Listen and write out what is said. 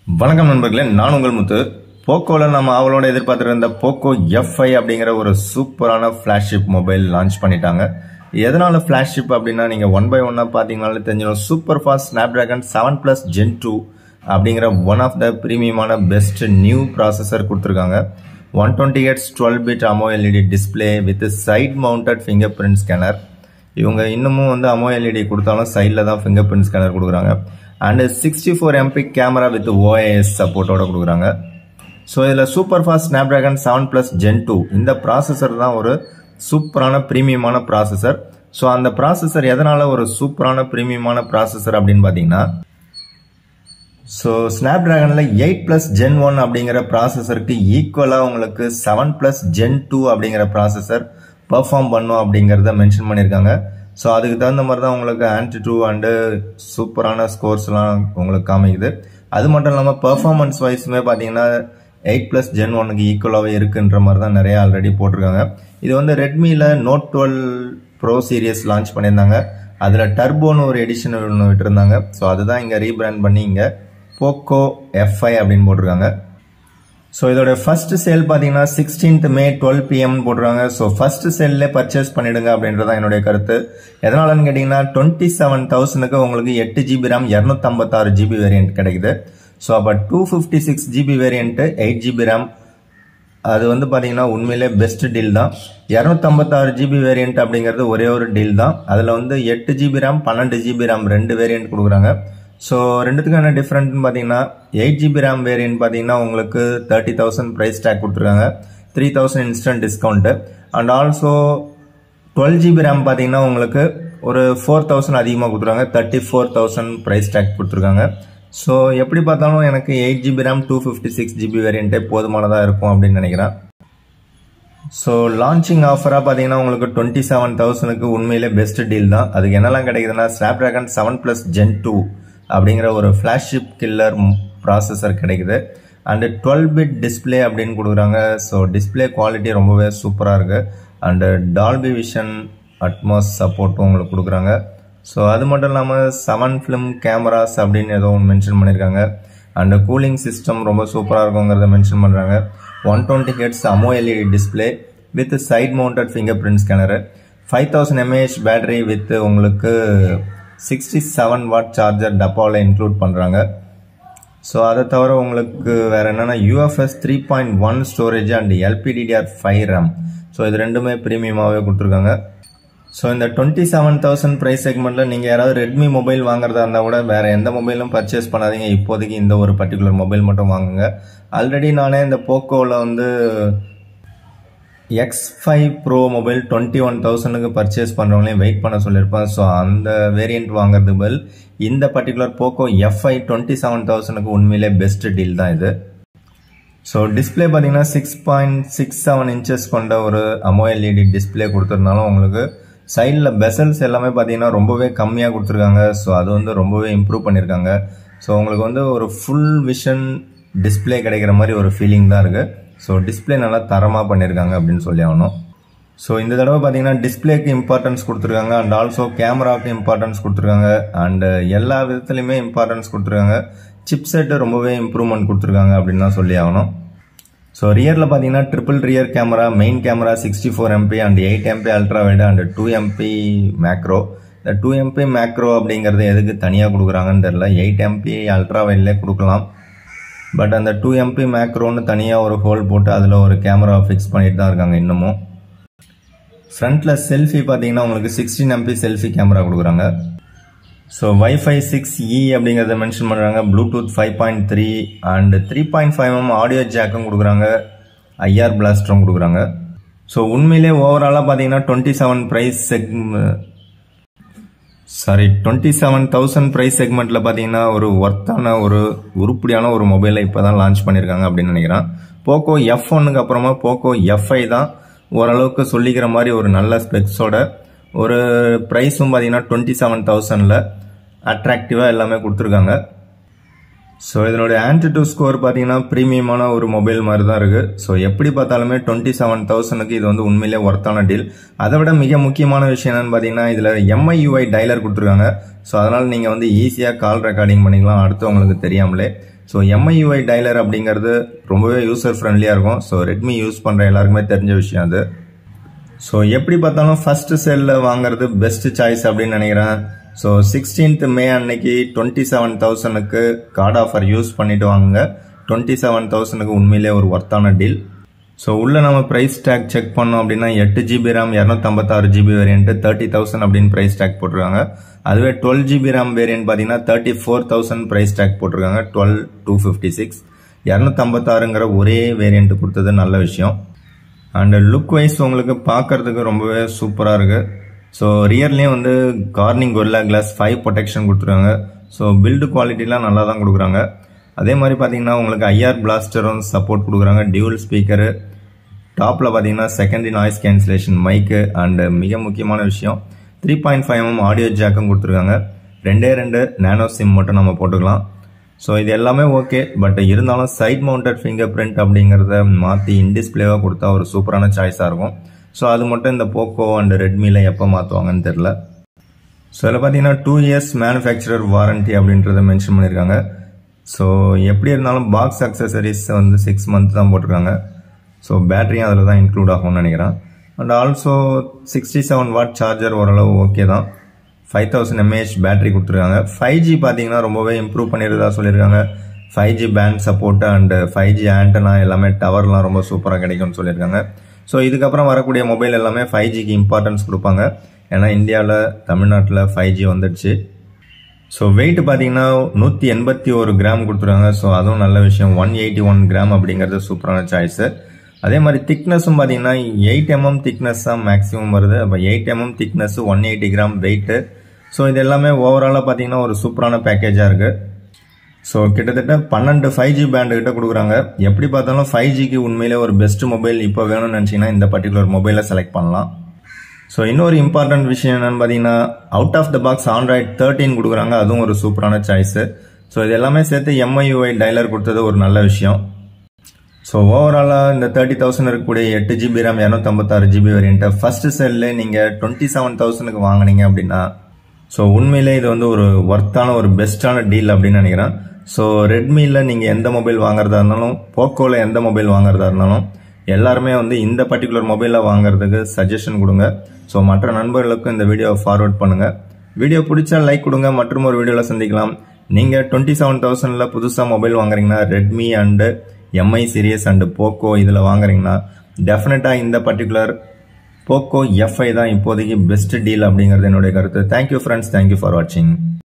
வணக்கம் நண்பர்களே, நான் உங்கள் முத்து. போக்கோல நம்ம அவளோட எதிர்பார்த்திருந்த POCO F5 அப்படிங்கிற ஒரு சூப்பரான ஃபிளாக்ஷிப் மொபைல் லான்ச் பண்ணிட்டாங்க. எதனால ஃபிளாக்ஷிப் அப்படின்னா நீங்க ஒன் பை ஒன்னா பாத்தீங்கன்னாலே தெரிஞ்சிடும். சூப்பர் ஃபாஸ்ட் Snapdragon 7+ Gen 2 அப்படிங்கிற ஒன் ஆஃப் த பிரீமியமான பெஸ்ட் நியூ ப்ராசஸர் கொடுத்துருக்காங்க. 120Hz 12-bit AMOLED display with side mounted fingerprint scanner. இவங்க இன்னமும் வந்து AMOLED கொடுத்தாலும் சைடில் தான் ஃபிங்கர் பிரிண்ட் ஸ்கேனர் கொடுக்குறாங்க. And 64MP camera with OIS சப்போர்ட்டோட கொடுக்குறாங்க. ஸோ இதில் சூப்பர் ஃபாஸ்ட் Snapdragon 7+ Gen 2 இந்த ப்ராசஸர் தான் ஒரு சூப்பரான ப்ரீமியமான ப்ராசஸர். ஸோ அந்த ப்ராசஸர் எதனால ஒரு சூப்பரான ப்ரீமியமான ப்ராசஸர் அப்படின்னு பார்த்தீங்கன்னா, ஸோ ஸ்னாப்டிராகனில் 8+ Gen 1 அப்படிங்கிற ப்ராசஸருக்கு ஈக்குவலாக உங்களுக்கு 7+ Gen 2 அப்படிங்கிற ப்ராசஸர் பெர்ஃபார்ம் பண்ணும் அப்படிங்கிறத மென்ஷன் பண்ணியிருக்காங்க. ஸோ அதுக்கு தகுந்த மாதிரி தான் உங்களுக்கு ஆன்டிடியூ அண்டு சூப்பரான ஸ்கோர்ஸ்லாம் உங்களுக்கு காமிக்குது. அது மட்டும் இல்லாமல் பெர்ஃபார்மன்ஸ் வைஸுமே பார்த்தீங்கன்னா 8+ Gen 1க்கு ஈக்குவலாகவே இருக்குன்ற மாதிரி தான் நிறைய ஆல்ரெடி போட்டிருக்காங்க. இது வந்து ரெட்மியில் Note 12 Pro சீரியஸ் லான்ச் பண்ணியிருந்தாங்க. அதில் டர்போன்னு ஒரு எடிஷன் ஒன்று விட்டுருந்தாங்க. ஸோ அதுதான் இங்கே ரீபிராண்ட் பண்ணி இங்கே POCO F5 அப்படின்னு போட்டிருக்காங்க. ஸோ இதோட ஃபர்ஸ்ட் சேல் பார்த்தீங்கன்னா 16th May 12 PM போட்டுருவாங்க. ஸோ ஃபர்ஸ்ட் சேல்லே பர்ச்சேஸ் பண்ணிடுங்க அப்படின்றதான் என்னுடைய கருத்து. எதனாலன்னு கேட்டிங்கன்னா 27,000க்கு உங்களுக்கு 8GB RAM 256GB வேரியன்ட் கிடைக்குது. ஸோ அப்போ 256GB வேரியன்ட்டு 8GB RAM அது வந்து பார்த்தீங்கன்னா உண்மையிலே பெஸ்ட் டீல் தான். 256GB வேரியன்ட் அப்படிங்கிறது ஒரே ஒரு டீல் தான். அதில் வந்து 8GB RAM 12GB RAM ரெண்டு வேரியன்ட் கொடுக்குறாங்க. ஸோ ரெண்டுத்துக்கும் என்ன டிஃப்ரெண்ட்னு பார்த்தீங்கன்னா 8GB RAM வேரியன்ட் பார்த்தீங்கன்னா உங்களுக்கு 30,000 ப்ரைஸ் டேக் கொடுத்துருக்காங்க, 3,000 instant discount. And also 12GB RAM பார்த்தீங்கன்னா உங்களுக்கு ஒரு 4,000 அதிகமாக கொடுத்துருக்காங்க, 34,000 ப்ரைஸ் டேக் கொடுத்துருக்காங்க. ஸோ எப்படி பார்த்தாலும் எனக்கு 8GB RAM 256GB வேரியண்ட்டே போதுமானதாக இருக்கும் அப்படின்னு நினைக்கிறேன். ஸோ லான்ச்சிங் ஆஃபராக பார்த்தீங்கன்னா உங்களுக்கு 27,000க்கு உண்மையிலே பெஸ்ட் டீல் தான். அதுக்கு என்னெல்லாம் கிடைக்குதுன்னா Snapdragon 7+ Gen 2 அப்படிங்கிற ஒரு ஃபிளாக்ஷிப் கில்லர் ப்ராசஸர் கிடைக்குது. அண்டு 12-bit டிஸ்பிளே அப்படின்னு கொடுக்குறாங்க. ஸோ டிஸ்பிளே குவாலிட்டி ரொம்பவே சூப்பராக இருக்குது. அண்டு டால்பி விஷன் அட்மாஸ் சப்போர்ட்டும் உங்களுக்கு கொடுக்குறாங்க. ஸோ அது மட்டும் இல்லாமல் 7 ஃபிலிம் கேமராஸ் அப்படின்னு ஏதோ மென்ஷன் பண்ணியிருக்காங்க. அண்டு கூலிங் சிஸ்டம் ரொம்ப சூப்பராக இருக்குங்கிறத மென்ஷன் பண்ணுறாங்க. 120Hz AMOLED display with side mounted fingerprint scanner, 5000 mAh battery with உங்களுக்கு 67 வாட் சார்ஜர் டப்பாவில் இன்க்ளூட் பண்ணுறாங்க. ஸோ அதை தவிர உங்களுக்கு வேறு என்னென்னா UFS 3.1 storage and LPDDR5 RAM. So இது ரெண்டுமே ப்ரீமியமாகவே கொடுத்துருக்காங்க. ஸோ இந்த 27,000 ப்ரைஸ் செக்மெண்ட்டில் நீங்கள் யாராவது ரெட்மி மொபைல் வாங்குறதா இருந்தால் கூட வேறு எந்த மொபைலும் பர்ச்சேஸ் பண்ணாதீங்க. இப்போதைக்கு இந்த ஒரு பர்டிகுலர் மொபைல் மட்டும் வாங்குங்க. ஆல்ரெடி நானே இந்த போக்கோவில் வந்து X5 Pro மொபைல் 21,000க்கு பர்ச்சேஸ் பண்ணுறவங்களையும் வெயிட் பண்ண சொல்லியிருப்பேன். ஸோ அந்த வேரியண்ட் வாங்குறது பதில் இந்த பர்டிகுலர் POCO F5 27,000க்கு உண்மையிலே பெஸ்ட் டீல் தான் இது. ஸோ டிஸ்பிளே பார்த்தீங்கன்னா 6.67 இன்ச்சஸ் கொண்ட ஒரு AMOLED டிஸ்பிளே கொடுத்துருந்தாலும் உங்களுக்கு சைடில் பெசல்ஸ் எல்லாமே பார்த்தீங்கன்னா ரொம்பவே கம்மியாக கொடுத்துருக்காங்க. ஸோ அது வந்து ரொம்பவே இம்ப்ரூவ் பண்ணியிருக்காங்க. ஸோ உங்களுக்கு வந்து ஒரு ஃபுல் விஷன் டிஸ்பிளே கிடைக்கிற மாதிரி ஒரு ஃபீலிங் தான் இருக்குது. ஸோ டிஸ்பிளே நல்லா தரமாக பண்ணியிருக்காங்க அப்படின்னு சொல்லி ஆகணும். ஸோ இந்த தடவை பார்த்தீங்கன்னா டிஸ்பிளேக்கு இம்பார்ட்டன்ஸ் கொடுத்துருக்காங்க. அண்ட் ஆல்சோ கேமராவுக்கு இம்பார்ட்டன்ஸ் கொடுத்துருக்காங்க. அண்டு எல்லா விதத்துலையுமே இம்பார்ட்டன்ஸ் கொடுத்துருக்காங்க. சிப் செட்டு ரொம்பவே இம்ப்ரூவ்மெண்ட் கொடுத்துருக்காங்க அப்படின்னு தான் சொல்லி ஆகணும். ஸோ ரியரில் பார்த்தீங்கன்னா triple rear camera, main camera 64MP and 8MP ultra wide and 2MP macro. இந்த 2MP மேக்ரோ அப்படிங்கிறது எதுக்கு தனியாக கொடுக்குறாங்கன்னு தெரியல. 8MP அல்ட்ரா வைட்லே கொடுக்கலாம். பட் அந்த 2MP மேக்ரோன்னு தனியாக ஒரு ஹோல் போட்டு அதில் ஒரு கேமரா ஃபிக்ஸ் பண்ணிட்டு தான் இருக்காங்க இன்னமும். ஃப்ரண்ட்டில் செல்ஃபி பார்த்தீங்கன்னா உங்களுக்கு 16MP செல்ஃபி கேமரா கொடுக்குறாங்க. ஸோ Wi-Fi 6E அப்படிங்கிறத மென்ஷன் பண்ணுறாங்க. ப்ளூடூத் 5.3 அண்ட் 3.5mm ஆடியோ ஜாக்கும் கொடுக்குறாங்க. IR பிளாஸ்டரும் கொடுக்குறாங்க. ஸோ உண்மையிலே ஓவராலாக பார்த்தீங்கன்னா 27,000 ப்ரைஸ் செக்மெண்ட்டில் பார்த்தீங்கன்னா ஒரு ஒர்த்தான ஒரு உருப்படியான ஒரு மொபைலை இப்போ தான் லான்ச் பண்ணியிருக்காங்க அப்படின்னு நினைக்கிறேன். POCO F1க்கு அப்புறமா POCO F5 தான் ஓரளவுக்கு சொல்லிக்கிற மாதிரி ஒரு நல்ல ஸ்பெக்ஸோட ஒரு ப்ரைஸும் பார்த்தீங்கன்னா 27,000ல் அட்ராக்டிவாக எல்லாமே கொடுத்துருக்காங்க. ஸோ இதனுடைய ஆன்டிடியூ ஸ்கோர் பார்த்தீங்கன்னா ப்ரீமியமான ஒரு மொபைல் மாதிரி தான் இருக்குது. ஸோ எப்படி பார்த்தாலுமே 27,000க்கு இது வந்து உண்மையிலே ஒர்த்தான டீல். அதை விட மிக முக்கியமான விஷயம் என்னன்னு பார்த்தீங்கன்னா இதில் MIUI டைலர் கொடுத்துருக்காங்க. ஸோ அதனால் நீங்கள் வந்து ஈஸியாக கால் ரெக்கார்டிங் பண்ணிக்கலாம் அடுத்து உங்களுக்கு தெரியாமலே. ஸோ MIUI டைலர் அப்படிங்கிறது ரொம்பவே யூசர் ஃப்ரெண்ட்லியாக இருக்கும். ஸோ ரெட்மி யூஸ் பண்ணுற எல்லாருக்குமே தெரிஞ்ச விஷயம் அது. ஸோ எப்படி பார்த்தாலும் ஃபர்ஸ்ட் செல்லில் வாங்குறது பெஸ்ட் சாய்ஸ் அப்படின்னு நினைக்கிறேன். ஸோ 16th May அன்னைக்கு 27,000க்கு கார்டு ஆஃபர் யூஸ் பண்ணிட்டு வாங்குங்க. 27,000க்கு உண்மையிலே ஒரு ஒர்த்தான டீல். ஸோ உள்ள நம்ம ப்ரைஸ் டேக் செக் பண்ணோம் அப்படின்னா 8GB RAM 256GB வேரியன்ட் 30,000 அப்படின்னு ப்ரைஸ் டேக் போட்டிருக்காங்க. அதுவே 12GB RAM வேரியன்ட் பார்த்தீங்கன்னா 34,000 ப்ரைஸ் டேக் போட்டிருக்காங்க. 12,256 256ங்கிற ஒரே வேரியன்ட் கொடுத்தது நல்ல விஷயம். அண்ட் லுக் வைஸ் உங்களுக்கு பார்க்கறதுக்கு ரொம்பவே சூப்பராக இருக்கு. ஸோ ரியர்லேயும் வந்து கார்னிங் கொரில்லா கிளாஸ் 5 ப்ரொடெக்ஷன் கொடுத்துருக்காங்க. ஸோ பில்டு குவாலிட்டிலாம் நல்லா தான் கொடுக்குறாங்க. அதே மாதிரி பார்த்தீங்கன்னா உங்களுக்கு IR பிளாஸ்டரும் சப்போர்ட் கொடுக்குறாங்க. டியூவல் ஸ்பீக்கரு, டாப்பில் பார்த்தீங்கன்னா secondary noise cancellation mic, and மிக முக்கியமான விஷயம் 3.5mm ஆடியோ ஜாக்கும் கொடுத்துருக்காங்க. 2 நேனோ சிம் மட்டும் நம்ம போட்டுக்கலாம். ஸோ இது எல்லாமே ஓகே. பட் இருந்தாலும் சைட் மவுண்டட் ஃபிங்கர் பிரிண்ட் அப்படிங்கிறத மாற்றி இன்டிஸ்பிளேவாக கொடுத்தா ஒரு சூப்பரான சாய்ஸாக இருக்கும். ஸோ அது மட்டும் இந்த போக்கோ அண்ட் ரெட்மியில் எப்போ மாற்றுவாங்கன்னு தெரில. ஸோ இதில் பார்த்தீங்கன்னா 2 years மேனுஃபேக்சரர் வாரண்டி அப்படின்றத மென்ஷன் பண்ணியிருக்காங்க. ஸோ எப்படி இருந்தாலும் பாக்ஸ் அக்சசரிஸ் வந்து 6 months தான் போட்டிருக்காங்க. ஸோ பேட்டரியும் அதில் தான் இன்க்ளூட் ஆகும்னு நினைக்கிறேன். அண்ட் ஆல்சோ 67 watt சார்ஜர் ஓரளவு ஓகே தான். 5000 mAh பேட்டரி கொடுத்துருக்காங்க. 5G பார்த்தீங்கன்னா ரொம்பவே இம்ப்ரூவ் பண்ணிடுறதா சொல்லியிருக்காங்க. 5G pant support and 5G antenna எல்லாமே டவர்லாம் ரொம்ப சூப்பராக கிடைக்கும்னு சொல்லியிருக்காங்க. ஸோ இதுக்கப்புறம் வரக்கூடிய மொபைல் எல்லாமே 5Gக்கு இம்பார்ட்டன்ஸ் கொடுப்பாங்க. ஏன்னா இந்தியாவில் தமிழ்நாட்டில் 5G வந்துடுச்சு. ஸோ வெயிட் பார்த்தீங்கன்னா 181 கிராம் கொடுத்துருக்காங்க. ஸோ அதுவும் நல்ல விஷயம். 181 கிராம் அப்படிங்கிறது சூப்பரான சாய்ஸு. அதே மாதிரி திக்னஸும் பார்த்தீங்கன்னா 8mm திக்னஸ் தான் மேக்ஸிமம் வருது. அப்போ 8mm thickness 180 gram weight. So இது எல்லாமே ஓவராலாக பார்த்தீங்கன்னா ஒரு சூப்பரான பேக்கேஜாக இருக்குது. ஸோ கிட்டத்தட்ட 12 5G பேண்டு கிட்ட கொடுக்குறாங்க. எப்படி பார்த்தாலும் 5Gக்கு உண்மையிலே ஒரு பெஸ்ட் மொபைல் இப்போ வேணும்னு நினச்சிங்கன்னா இந்த பர்டிகுலர் மொபைலை செலக்ட் பண்ணலாம். ஸோ இன்னொரு இம்பார்ட்டன்ட் விஷயம் என்னன்னு பார்த்தீங்கன்னா out of the box Android 13 கொடுக்குறாங்க. அதுவும் ஒரு சூப்பரான சாய்ஸு. ஸோ இது எல்லாமே சேர்த்து MIUI டைலர் கொடுத்தது ஒரு நல்ல விஷயம். ஸோ ஓவராலாக இந்த 30,000 இருக்கக்கூடிய 8GB RAM 256GB வேரியண்ட்டை ஃபர்ஸ்ட் செல்ல நீங்கள் 27,000க்கு வாங்கினீங்க அப்படின்னா ஸோ உண்மையிலே இது வந்து ஒரு ஒர்த்தான ஒரு பெஸ்ட்டான டீல் அப்படின்னு நினைக்கிறேன். ஸோ ரெட்மியில் நீங்கள் எந்த மொபைல் வாங்குறதா இருந்தாலும், போக்கோவில் எந்த மொபைல் வாங்குறதா இருந்தாலும் எல்லாருமே வந்து இந்த பர்டிகுலர் மொபைலில் வாங்குறதுக்கு சஜஷன் கொடுங்க. ஸோ மற்ற நண்பர்களுக்கும் இந்த வீடியோவை ஃபார்வர்ட் பண்ணுங்கள். வீடியோ பிடிச்சா லைக் கொடுங்க. மற்றும் ஒரு வீடியோவில் சந்திக்கலாம். நீங்கள் 27,000ல் புதுசாக மொபைல் வாங்குறீங்கன்னா Redmi and MI series and Poco இதில் வாங்குறீங்கன்னா டெஃபினட்டாக இந்த பர்டிகுலர் POCO F5 தான் இப்போதைக்கு பெஸ்ட் டீல் அப்படிங்கிறது என்னுடைய கருத்து. Thank you friends. தேங்க்யூ ஃபார் வாட்சிங்.